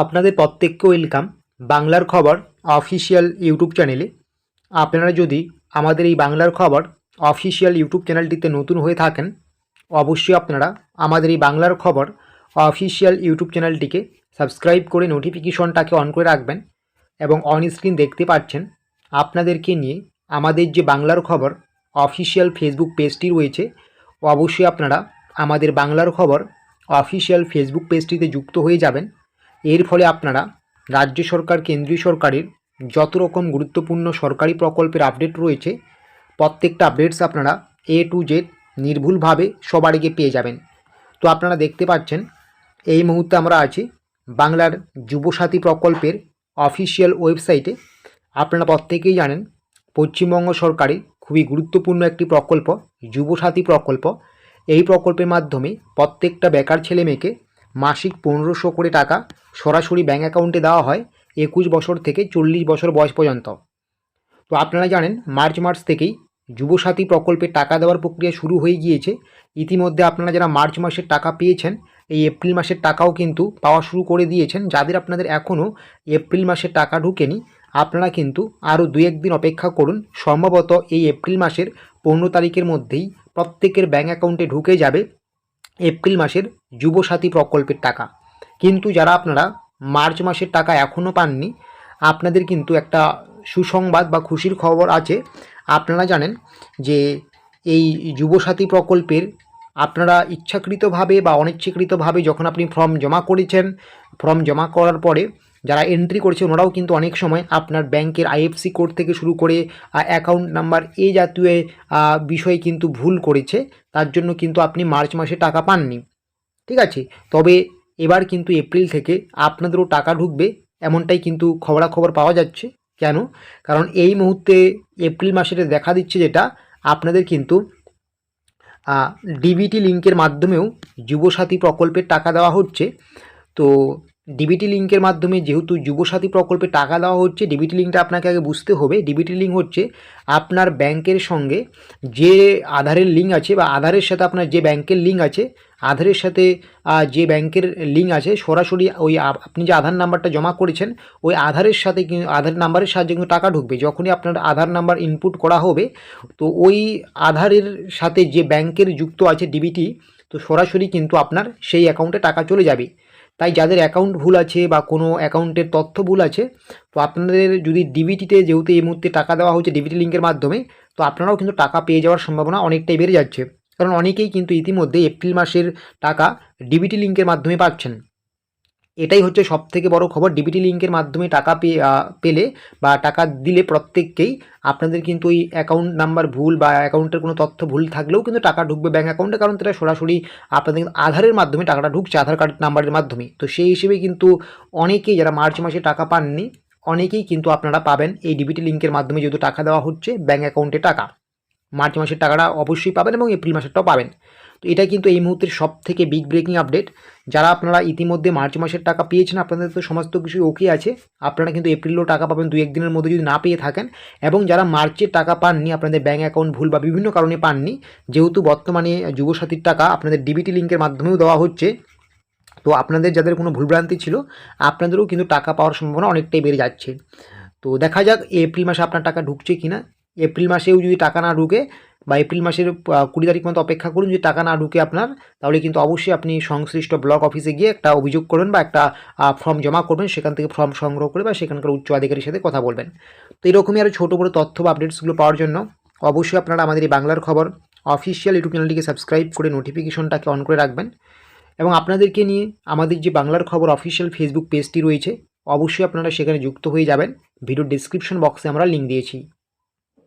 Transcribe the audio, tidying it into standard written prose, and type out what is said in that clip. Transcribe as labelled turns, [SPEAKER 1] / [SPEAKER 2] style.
[SPEAKER 1] আপনাদের প্রত্যেককে ওয়েলকাম বাংলার খবর অফিসিয়াল ইউটিউব চ্যানেলে। আপনারা যদি আমাদের এই বাংলার খবর অফিসিয়াল ইউটিউব চ্যানেলটিতে নতুন হয়ে থাকেন, অবশ্যই আপনারা আমাদের এই বাংলার খবর অফিসিয়াল ইউটিউব চ্যানেলটিকে সাবস্ক্রাইব করে নোটিফিকেশনটাকে অন করে রাখবেন। এবং অন স্ক্রিন দেখতে পাচ্ছেন আপনাদেরকে নিয়ে আমাদের যে বাংলার খবর অফিসিয়াল ফেসবুক পেজটি রয়েছে, অবশ্যই আপনারা আমাদের বাংলার খবর অফিসিয়াল ফেসবুক পেজটিতে যুক্ত হয়ে যাবেন। এর ফলে আপনারা রাজ্য সরকার কেন্দ্রীয় সরকারের যত রকম গুরুত্বপূর্ণ সরকারি প্রকল্পের আপডেট রয়েছে, প্রত্যেকটা আপডেটস আপনারা A to Z নির্ভুলভাবে সবার আগে পেয়ে যাবেন। তো আপনারা দেখতে পাচ্ছেন এই মুহূর্তে আমরা আছি বাংলার যুবসাথী প্রকল্পের অফিসিয়াল ওয়েবসাইটে। আপনারা প্রত্যেকেই জানেন পশ্চিমবঙ্গ সরকারের খুবই গুরুত্বপূর্ণ একটি প্রকল্প যুবসাথী প্রকল্প। এই প্রকল্পের মাধ্যমে প্রত্যেকটা বেকার ছেলে মেয়েকে মাসিক 1500 করে টাকা সরাসরি ব্যাঙ্ক অ্যাকাউন্টে দেওয়া হয় 21 বছর থেকে 40 বছর বয়স পর্যন্ত। তো আপনারা জানেন মার্চ মাস থেকেই যুবসাথী প্রকল্পে টাকা দেওয়ার প্রক্রিয়া শুরু হয়ে গিয়েছে। ইতিমধ্যে আপনারা যারা মার্চ মাসের টাকা পেয়েছেন, এই এপ্রিল মাসের টাকাও কিন্তু পাওয়া শুরু করে দিয়েছেন। যাদের আপনাদের এখনও এপ্রিল মাসের টাকা ঢুকেনি, আপনারা কিন্তু আরও 2-1 দিন অপেক্ষা করুন। সম্ভবত এই এপ্রিল মাসের 15 তারিখের মধ্যেই প্রত্যেকের ব্যাঙ্ক অ্যাকাউন্টে ঢুকে যাবে এপ্রিল মাসের যুবসাথী প্রকল্পের টাকা। কিন্তু যারা আপনারা মার্চ মাসের টাকা এখনও পাননি, আপনাদের কিন্তু একটা সুসংবাদ বা খুশির খবর আছে। আপনারা জানেন যে এই যুবসাথী প্রকল্পের আপনারা ইচ্ছাকৃতভাবে বা অনিচ্ছাকৃতভাবে যখন আপনি ফর্ম জমা করেছেন, ফর্ম জমা করার পরে যারা এন্ট্রি করেছে ওনারাও কিন্তু অনেক সময় আপনার ব্যাংকের IFSC কোড থেকে শুরু করে অ্যাকাউন্ট নাম্বার এই জাতীয় বিষয় কিন্তু ভুল করেছে। তার জন্য কিন্তু আপনি মার্চ মাসে টাকা পাননি, ঠিক আছে। তবে এবার কিন্তু এপ্রিল থেকে আপনাদেরও টাকা ঢুকবে, এমনটাই কিন্তু খবরাখবর পাওয়া যাচ্ছে। কেন? কারণ এই মুহূর্তে এপ্রিল মাসের দেখা দিচ্ছে যেটা আপনাদের কিন্তু ডিবিটি লিঙ্কের মাধ্যমেও যুবসাথী প্রকল্পের টাকা দেওয়া হচ্ছে। তো ডিবিটি লিঙ্কের মাধ্যমে যেহেতু যুবসাথী প্রকল্পে টাকা দেওয়া হচ্ছে, ডিবিটি লিঙ্কটা আপনাকে আগে বুঝতে হবে। ডিবিটি লিঙ্ক হচ্ছে আপনার ব্যাংকের সঙ্গে যে আধারের লিঙ্ক আছে বা আধারের সাথে আপনার যে ব্যাংকের লিঙ্ক আছে, আধারের সাথে যে ব্যাংকের লিঙ্ক আছে সরাসরি ওই আপনি যে আধার নাম্বারটা জমা করেছেন ওই আধারের সাথে আধার নাম্বারের সাহায্যে কিন্তু টাকা ঢুকবে। যখনই আপনার আধার নাম্বার ইনপুট করা হবে, তো ওই আধারের সাথে যে ব্যাংকের যুক্ত আছে ডিবিটি, তো সরাসরি কিন্তু আপনার সেই অ্যাকাউন্টে টাকা চলে যাবে। তাই যাদের অ্যাকাউন্ট ভুল আছে বা কোনো অ্যাকাউন্টের তথ্য ভুল আছে, তো আপনাদের যদি ডিবিটিতে যেহেতু এই মুহূর্তে টাকা দেওয়া হচ্ছে ডিবিটি লিঙ্কের মাধ্যমে, তো আপনারাও কিন্তু টাকা পেয়ে যাওয়ার সম্ভাবনা অনেকটাই বেড়ে যাচ্ছে। কারণ অনেকেই কিন্তু ইতিমধ্যে এপ্রিল মাসের টাকা ডিবিটি লিঙ্কের মাধ্যমে পাচ্ছেন। এটাই হচ্ছে সবথেকে বড় খবর। ডিবিটি লিঙ্কের মাধ্যমে টাকা পেলে বা টাকা দিলে প্রত্যেককেই আপনাদের কিন্তু ওই অ্যাকাউন্ট নাম্বার ভুল বা অ্যাকাউন্টের কোনো তথ্য ভুল থাকলেও কিন্তু টাকা ঢুকবে ব্যাঙ্ক অ্যাকাউন্টে, কারণ তারা সরাসরি আপনাদের আধারের মাধ্যমে টাকাটা ঢুকছে, আধার কার্ড নাম্বারের মাধ্যমে। তো সেই হিসেবে কিন্তু অনেকেই যারা মার্চ মাসে টাকা পাননি, অনেকেই কিন্তু আপনারা পাবেন এই ডিবিটি লিঙ্কের মাধ্যমে, যেহেতু টাকা দেওয়া হচ্ছে ব্যাঙ্ক অ্যাকাউন্টে টাকা। মার্চ মাসের টাকাটা অবশ্যই পাবেন এবং এপ্রিল মাসেরটাও পাবেন। তো এটা কিন্তু এই মুহূর্তের সবথেকে বিগ ব্রেকিং আপডেট। যারা আপনারা ইতিমধ্যে মার্চ মাসের টাকা পেয়েছেন, আপনাদের তো সমস্ত কিছুই ওকে আছে, আপনারা কিন্তু এপ্রিলেও টাকা পাবেন 2-1 দিনের মধ্যে যদি না পেয়ে থাকেন। এবং যারা মার্চের টাকা পাননি, আপনাদের ব্যাঙ্ক অ্যাকাউন্ট ভুল বা বিভিন্ন কারণে পাননি, যেহেতু বর্তমানে যুবসাথীর টাকা আপনাদের ডিবিটি লিঙ্কের মাধ্যমেও দেওয়া হচ্ছে, তো আপনাদের যাদের কোনো ভুলভ্রান্তি ছিল আপনাদেরও কিন্তু টাকা পাওয়ার সম্ভাবনা অনেকটাই বেড়ে যাচ্ছে। তো দেখা যাক এপ্রিল মাসে আপনার টাকা ঢুকছে কিনা। এপ্রিল মাসেও যদি টাকা না ঢুকে বা এপ্রিল মাসের 20 তারিখ মতো অপেক্ষা করুন, যদি টাকা না ঢুকে আপনার, তাহলে কিন্তু অবশ্যই আপনি সংশ্লিষ্ট ব্লক অফিসে গিয়ে একটা অভিযোগ করবেন বা একটা ফর্ম জমা করবেন, সেখান থেকে ফর্ম সংগ্রহ করে বা সেখানকার উচ্চ আধিকারির সাথে কথা বলবেন। তো এরকমই আরও ছোটো বড়ো তথ্য বা আপডেটসগুলো পাওয়ার জন্য অবশ্যই আপনারা আমাদের এই বাংলার খবর অফিসিয়াল ইউটিউব চ্যানেলটিকে সাবস্ক্রাইব করে নোটিফিকেশনটাকে অন করে রাখবেন। এবং আপনাদেরকে নিয়ে আমাদের যে বাংলার খবর অফিসিয়াল ফেসবুক পেজটি রয়েছে, অবশ্যই আপনারা সেখানে যুক্ত হয়ে যাবেন। ভিডিও ডিসক্রিপশন বক্সে আমরা লিঙ্ক দিয়েছি।